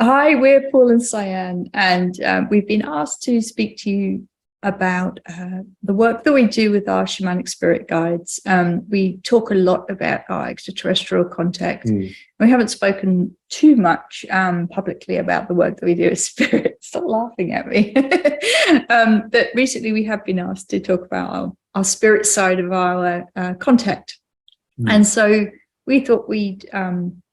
Hi, we're Paul and Cyan, and we've been asked to speak to you about the work that we do with our shamanic spirit guides. We talk a lot about our extraterrestrial contact. We haven't spoken too much publicly about the work that we do with spirits. Stop laughing at me. But recently we have been asked to talk about our spirit side of our contact. And so we thought we'd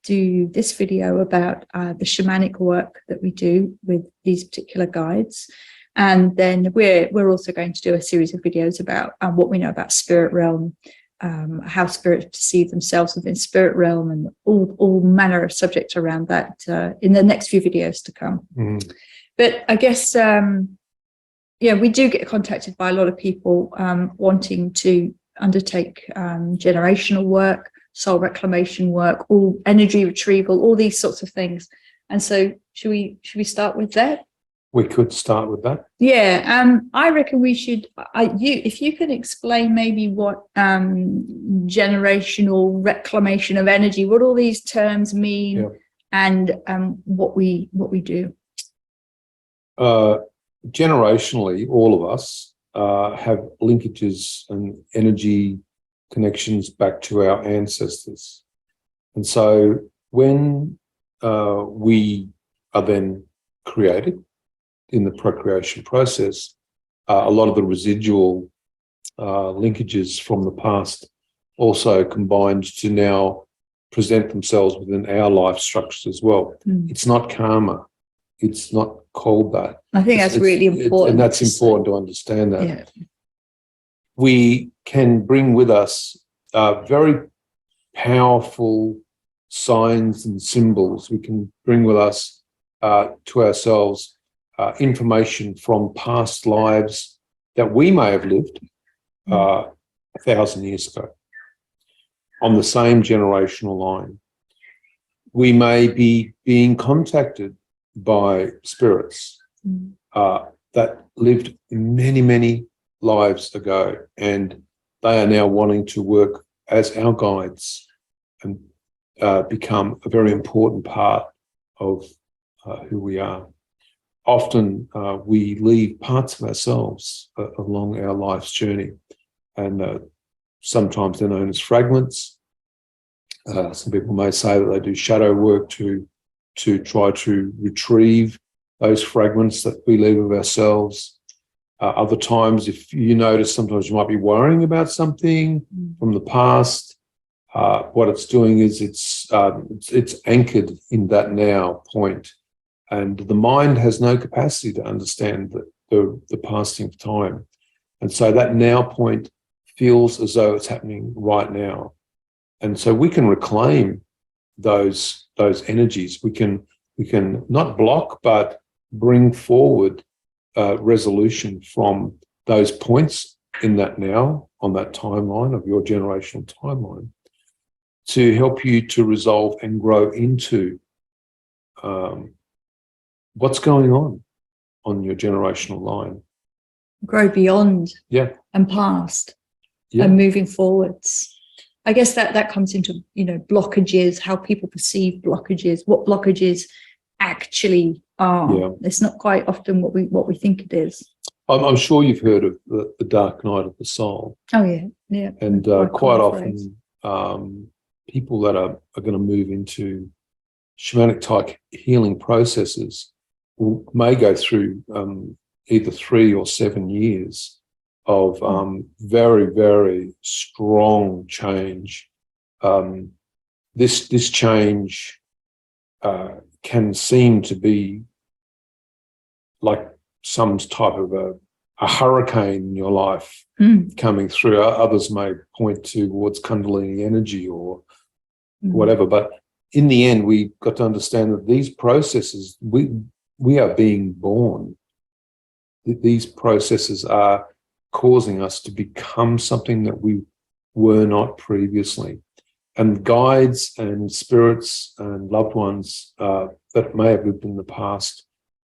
do this video about the shamanic work that we do with these particular guides. And then we're also going to do a series of videos about what we know about spirit realm, how spirits perceive themselves within spirit realm, and all manner of subjects around that in the next few videos to come. But I guess, we do get contacted by a lot of people wanting to undertake generational work, soul reclamation work, all energy retrieval, all these sorts of things. And so should we start with that? We could start with that. Yeah, I reckon we should. If you can explain maybe what generational reclamation of energy, what all these terms mean, and what we do. Generationally, all of us have linkages and energy connections back to our ancestors, and so when we are then created in the procreation process, a lot of the residual linkages from the past also combined to now present themselves within our life structures as well. It's not karma. It's not called that. I think that's really important. And that's important to understand that. Yeah. We can bring with us very powerful signs and symbols. We can bring with us to ourselves information from past lives that we may have lived 1,000 years ago on the same generational line. We may be being contacted by spirits that lived many, many lives ago, and they are now wanting to work as our guides and become a very important part of who we are. Often we leave parts of ourselves along our life's journey, and sometimes they're known as fragments. Some people may say that they do shadow work to try to retrieve those fragments that we leave of ourselves. Other times, if you notice, sometimes you might be worrying about something from the past. What it's doing is it's anchored in that now point. And the mind has no capacity to understand the passing of time. And so that now point feels as though it's happening right now. And so we can reclaim those energies. We can not block, but bring forward resolution from those points in that now, on that timeline of your generational timeline, to help you to resolve and grow into what's going on your generational line. Grow beyond and past and moving forwards. I guess that comes into, blockages, how people perceive blockages, what blockages actually are. It's not quite often what we think it is. I'm sure you've heard of the dark night of the soul. Oh, yeah. And quite often people that are going to move into shamanic type healing processes may go through either 3 or 7 years of very, very strong change. This change can seem to be like some type of a hurricane in your life coming through. Others may point towards Kundalini energy or whatever, but in the end, we've got to understand that these processes, we are being born. These processes are causing us to become something that we were not previously. And guides and spirits and loved ones that may have lived in the past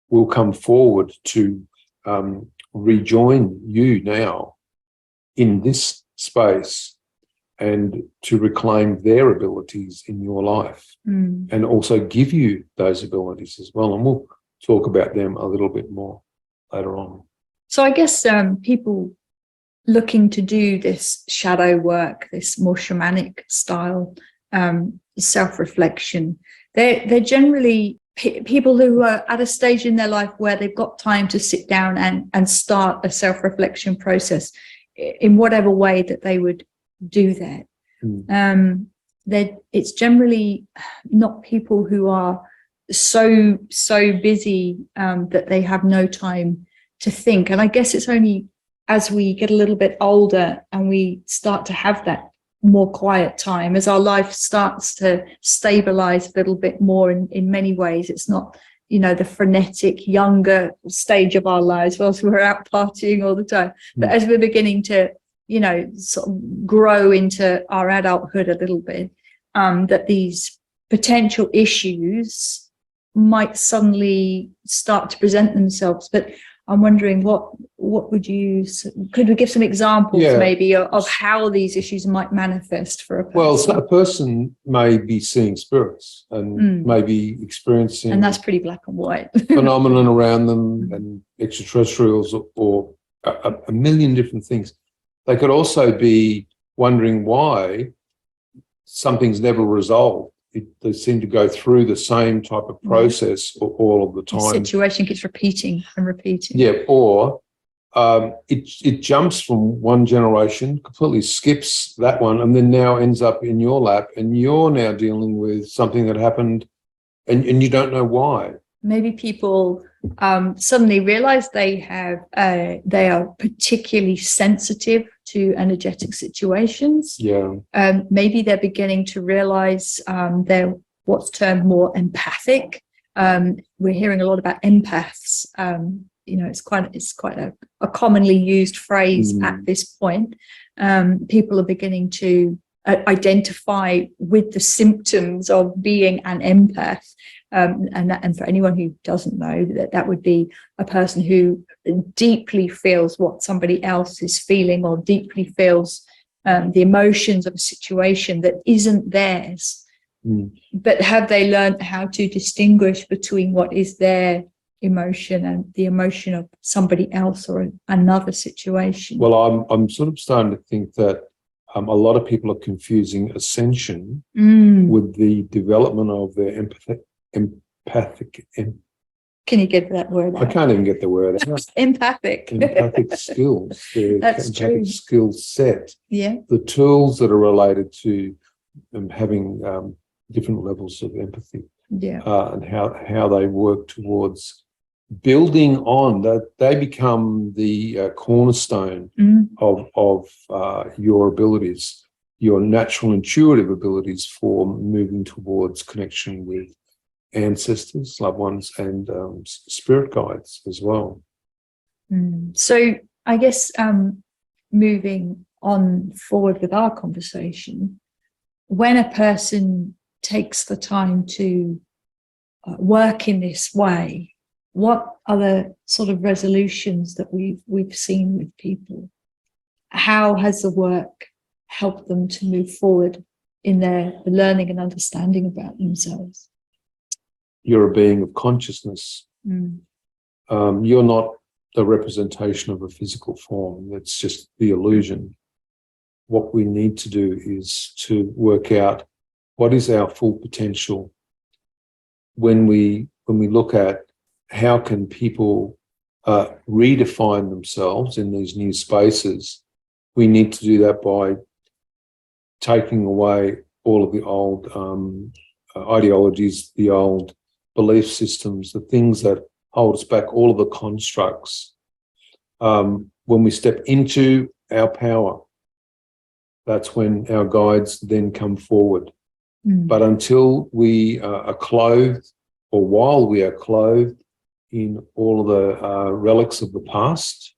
will come forward to rejoin you now in this space and to reclaim their abilities in your life and also give you those abilities as well. And we'll talk about them a little bit more later on. So I guess people looking to do this shadow work, this more shamanic style self-reflection, they're generally people who are at a stage in their life where they've got time to sit down and start a self-reflection process in whatever way that they would do that. It's generally not people who are so busy that they have no time to think. And I guess it's only as we get a little bit older and we start to have that more quiet time, as our life starts to stabilize a little bit more in many ways. It's not, the frenetic younger stage of our lives whilst we're out partying all the time. But as we're beginning to, sort of grow into our adulthood a little bit, that these potential issues might suddenly start to present themselves. But I'm wondering what could we give some examples maybe of how these issues might manifest for a person? Well, so a person may be seeing spirits and may be experiencing, and that's pretty black and white, phenomenon around them and extraterrestrials or a million different things. They could also be wondering why something's never resolved. They seem to go through the same type of process all of the time. The situation keeps repeating and repeating. Yeah, or it jumps from one generation, completely skips that one, and then now ends up in your lap, and you're now dealing with something that happened, and you don't know why. Maybe people suddenly realize they are particularly sensitive to energetic situations. Maybe they're beginning to realize they're what's termed more empathic. We're hearing a lot about empaths. It's quite a commonly used phrase at this point. People are beginning to identify with the symptoms of being an empath. And for anyone who doesn't know, that would be a person who deeply feels what somebody else is feeling, or deeply feels the emotions of a situation that isn't theirs. But have they learned how to distinguish between what is their emotion and the emotion of somebody else or another situation? Well, I'm sort of starting to think that a lot of people are confusing ascension with the development of their empathic. Can you get that word out? I can't even get the word out. Empathic skills. That's true. Skill set. Yeah. The tools that are related to having different levels of empathy. Yeah. And how they work towards building on that. They become the cornerstone of your abilities, your natural intuitive abilities for moving towards connection with ancestors, loved ones, and spirit guides as well. So I guess moving on forward with our conversation, when a person takes the time to work in this way, what are the sort of resolutions that we've seen with people? How has the work helped them to move forward in their learning and understanding about themselves? You're a being of consciousness. You're not the representation of a physical form. It's just the illusion. What we need to do is to work out what is our full potential. When we look at how can people redefine themselves in these new spaces, we need to do that by taking away all of the old ideologies, the old belief systems, the things that hold us back, all of the constructs. When we step into our power, that's when our guides then come forward. But until we are clothed, or while we are clothed in all of the relics of the past,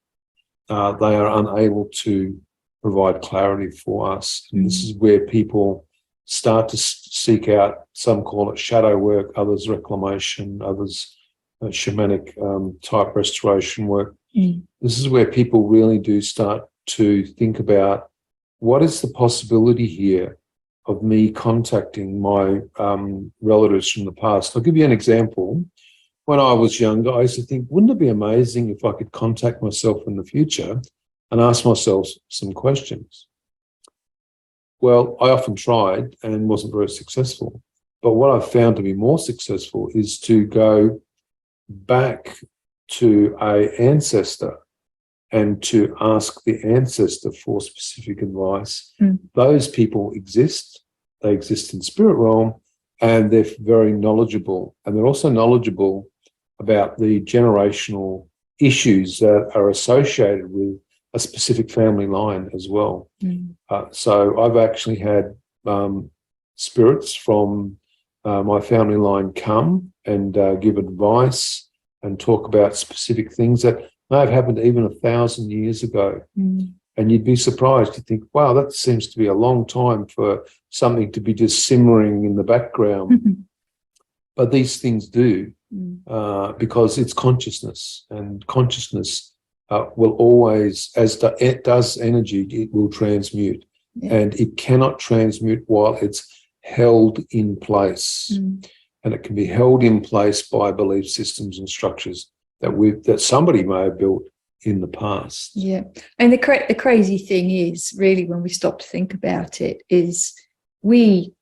they are unable to provide clarity for us. And this is where people start to seek out, some call it shadow work, others reclamation, others shamanic type restoration work. This is where people really do start to think about what is the possibility here of me contacting my relatives from the past? I'll give you an example. When I was younger, I used to think, wouldn't it be amazing if I could contact myself in the future and ask myself some questions? Well, I often tried and wasn't very successful. But what I've found to be more successful is to go back to an ancestor and to ask the ancestor for specific advice. Those people exist. They exist in spirit realm, and they're very knowledgeable. And they're also knowledgeable about the generational issues that are associated with a specific family line as well. So I've actually had spirits from my family line come and give advice and talk about specific things that may have happened even 1,000 years ago. And you'd be surprised to think, wow, that seems to be a long time for something to be just simmering in the background. But these things do, because it's consciousness, and consciousness will always, as it does energy, it will transmute. And it cannot transmute while it's held in place. And it can be held in place by belief systems and structures that somebody may have built in the past. Yeah. And the crazy thing is, really, when we stop to think about it, is we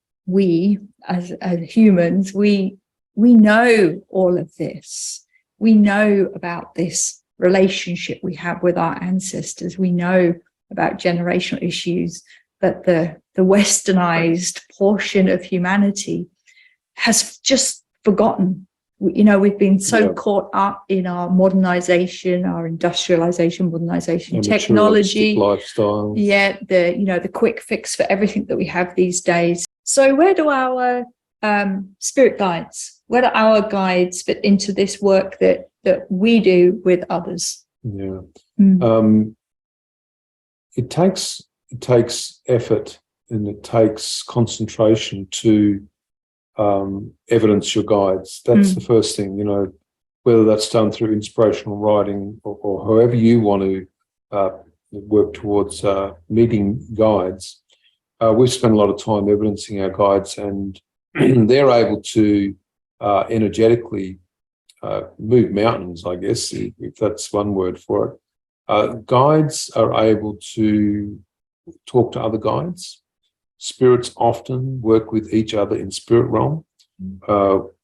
as humans, we know all of this. We know about this relationship we have with our ancestors. We know about generational issues that the westernized portion of humanity has just forgotten. We've been so caught up in our modernization, our industrialization, modernization, technology, lifestyle. The quick fix for everything that we have these days. So where do our spirit guides, where do our guides fit into this work that we do with others? It takes effort, and it takes concentration to evidence your guides. That's the first thing, whether that's done through inspirational writing or however you want to work towards meeting guides. We've spent a lot of time evidencing our guides, and they're able to energetically move mountains, I guess, if that's one word for it. Guides are able to talk to other guides. Spirits often work with each other in spirit realm.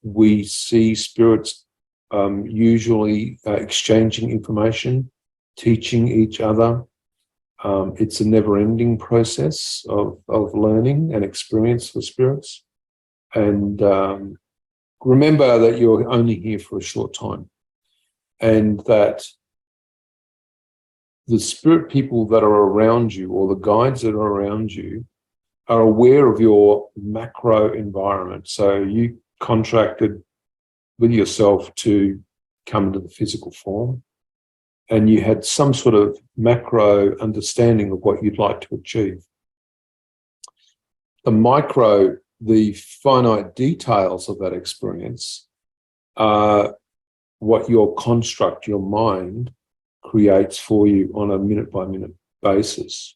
We see spirits usually exchanging information, teaching each other. It's a never-ending process of learning and experience for spirits. And remember that you're only here for a short time, and that the spirit people that are around you, or the guides that are around you, are aware of your macro environment. So you contracted with yourself to come into the physical form, and you had some sort of macro understanding of what you'd like to achieve. The micro, the finite details of that experience are what your construct, your mind, creates for you on a minute-by-minute basis.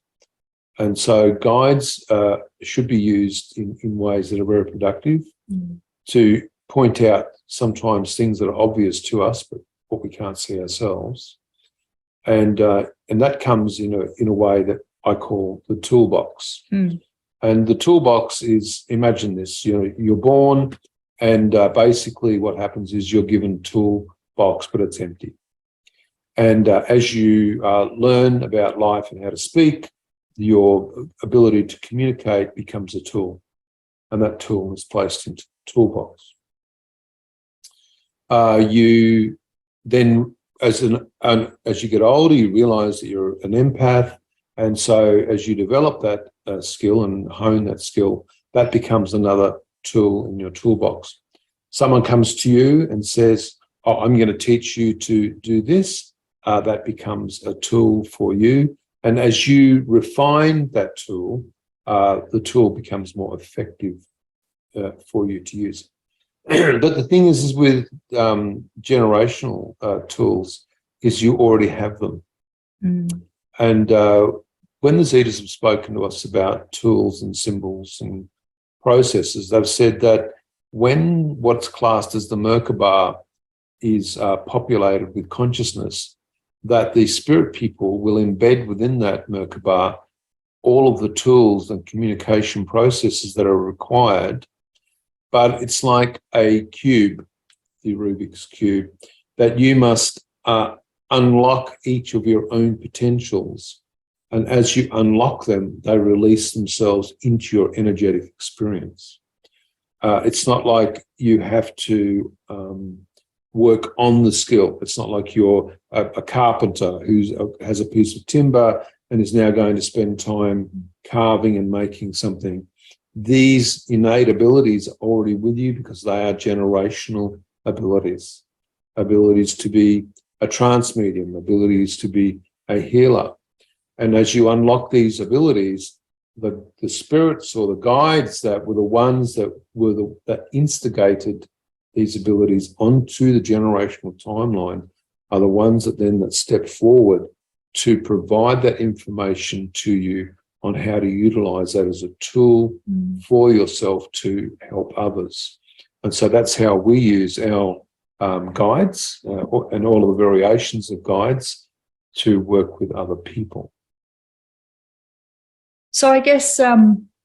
And so guides should be used in ways that are very productive to point out sometimes things that are obvious to us, but what we can't see ourselves. And that comes in a way that I call the toolbox. And the toolbox is, imagine this, you're born, and basically what happens is you're given a toolbox, but it's empty. And as you learn about life and how to speak, your ability to communicate becomes a tool, and that tool is placed into the toolbox. You then, as you get older, you realize that you're an empath, and so as you develop that skill and hone that skill, that becomes another tool in your toolbox. Someone comes to you and says, "Oh, I'm going to teach you to do this." That becomes a tool for you. And as you refine that tool, the tool becomes more effective for you to use. But the thing is with generational tools, is you already have them. And when the Zetas have spoken to us about tools and symbols and processes, they've said that when what's classed as the Merkaba is populated with consciousness, that the spirit people will embed within that Merkaba all of the tools and communication processes that are required. But it's like a cube, the Rubik's Cube, that you must unlock each of your own potentials. And as you unlock them, they release themselves into your energetic experience. It's not like you have to work on the skill. It's not like you're a carpenter who has a piece of timber and is now going to spend time carving and making something. These innate abilities are already with you because they are generational abilities. Abilities to be a trance medium, abilities to be a healer. And as you unlock these abilities, the spirits or the guides that were the ones that instigated these abilities onto the generational timeline are the ones that step forward to provide that information to you on how to utilize that as a tool for yourself to help others. And so that's how we use our guides and all of the variations of guides to work with other people. So I guess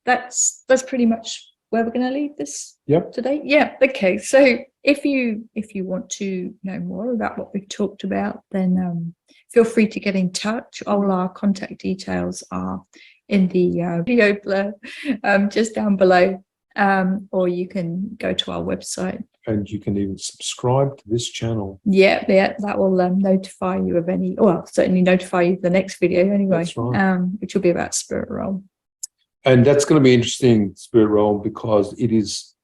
that's pretty much where we're going to leave this today. Yeah. Okay. So if you want to know more about what we've talked about, then feel free to get in touch. All our contact details are in the video blur just down below, or you can go to our website. And you can even subscribe to this channel. Yeah, that will notify you of any, well, certainly notify you of the next video anyway. That's right. Which will be about spirit realm. And that's going to be interesting, spirit realm, because it is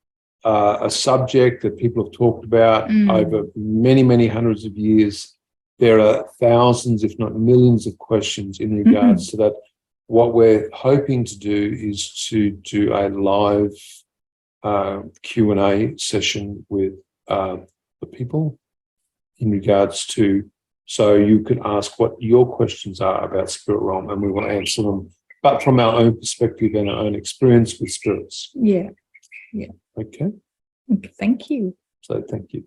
a subject that people have talked about over many, many hundreds of years. There are thousands, if not millions, of questions in regards to that. What we're hoping to do is to do a live Q&A session with the people in regards to, so you can ask what your questions are about spirit realm, and we want to answer them, but from our own perspective and our own experience with spirits. Yeah. Okay. Thank you. So thank you.